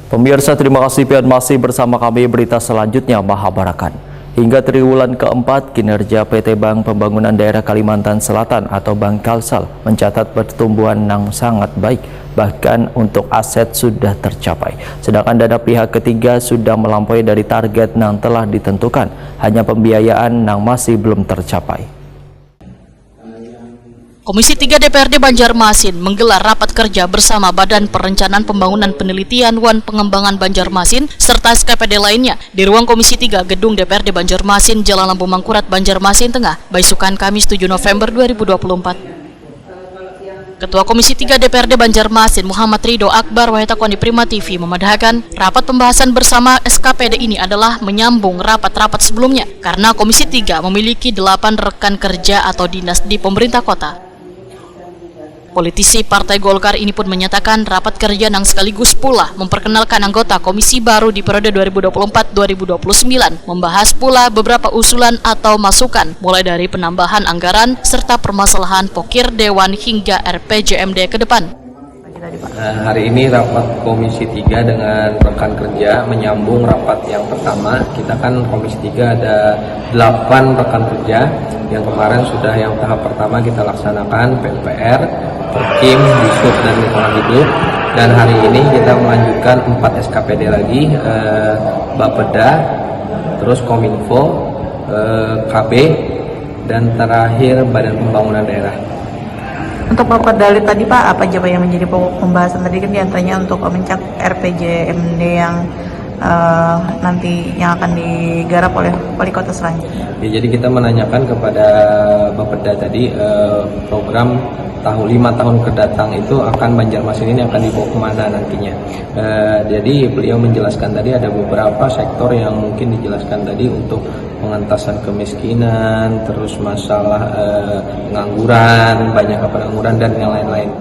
Pemirsa, terima kasih dan masih bersama kami berita selanjutnya Mahabarakan. Hingga triwulan keempat, kinerja PT Bank Pembangunan Daerah Kalimantan Selatan atau Bank Kalsel mencatat pertumbuhan yang sangat baik, bahkan untuk aset sudah tercapai. Sedangkan dana pihak ketiga sudah melampaui dari target yang telah ditentukan, hanya pembiayaan yang masih belum tercapai. Komisi 3 DPRD Banjarmasin menggelar rapat kerja bersama Badan Perencanaan Pembangunan Penelitian Wan Pengembangan Banjarmasin serta SKPD lainnya di ruang Komisi 3 Gedung DPRD Banjarmasin, Jalan Lampu Mangkurat, Banjarmasin Tengah, Baisukan, Kamis 7 November 2024. Ketua Komisi 3 DPRD Banjarmasin Muhammad Ridho Akbar Wahyutakoni Prima TV memadahkan rapat pembahasan bersama SKPD ini adalah menyambung rapat-rapat sebelumnya karena Komisi 3 memiliki 8 rekan kerja atau dinas di pemerintah kota. Politisi Partai Golkar ini pun menyatakan rapat kerja yang sekaligus pula memperkenalkan anggota komisi baru di periode 2024-2029, membahas pula beberapa usulan atau masukan, mulai dari penambahan anggaran serta permasalahan pokir Dewan hingga RPJMD ke depan. Hari ini rapat Komisi 3 dengan rekan kerja menyambung rapat yang pertama. Kita kan Komisi 3 ada 8 rekan kerja yang kemarin sudah yang tahap pertama kita laksanakan PUPR, Perkim, Disub, dan Lingkungan Hidup. Dan hari ini kita melanjutkan 4 SKPD lagi, Bapeda, terus Kominfo, KB, dan terakhir Badan Pembangunan Daerah. Untuk Bapeda tadi Pak, apa aja Pak yang menjadi pokok pembahasan tadi kan diantaranya untuk mencak RPJMD yang nanti yang akan digarap oleh wali kota selanjutnya. Ya, jadi kita menanyakan kepada Bapeda tadi program 5 tahun kedatang itu akan Banjarmasin ini akan dibawa kemana nantinya. Jadi beliau menjelaskan tadi ada beberapa sektor yang mungkin dijelaskan tadi untuk pengentasan kemiskinan, terus masalah pengangguran, banyak pengangguran dan yang lain-lain.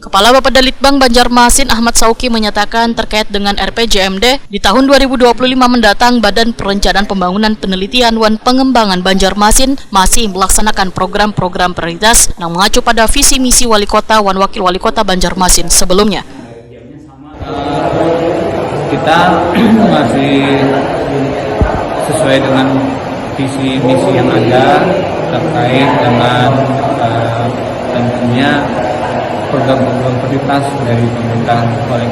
Kepala Bapeda Litbang Banjarmasin Ahmad Sauki menyatakan terkait dengan RPJMD di tahun 2025 mendatang Badan Perencanaan Pembangunan Penelitian Wan Pengembangan Banjarmasin masih melaksanakan program-program prioritas yang mengacu pada visi misi wali kota wan wakil wali kota Banjarmasin sebelumnya. Kita masih sesuai dengan visi misi yang ada terkait dengan tentunya program-program prioritas dari pemerintahan wali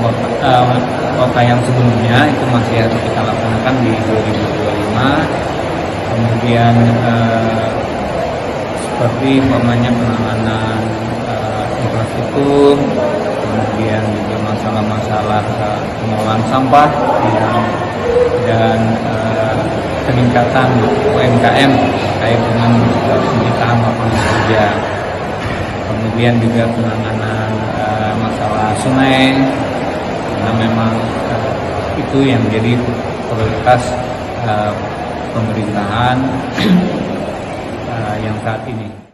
kota yang sebelumnya itu masih harus kita laksanakan di 2025. Kemudian seperti umpamanya penanganan infrastruktur, kemudian juga masalah-masalah pengelolaan sampah dan peningkatan UMKM terkait dengan penciptaan lapangan kerja. Kemudian juga penanganan masalah sungai, karena memang itu yang menjadi prioritas pemerintahan yang saat ini.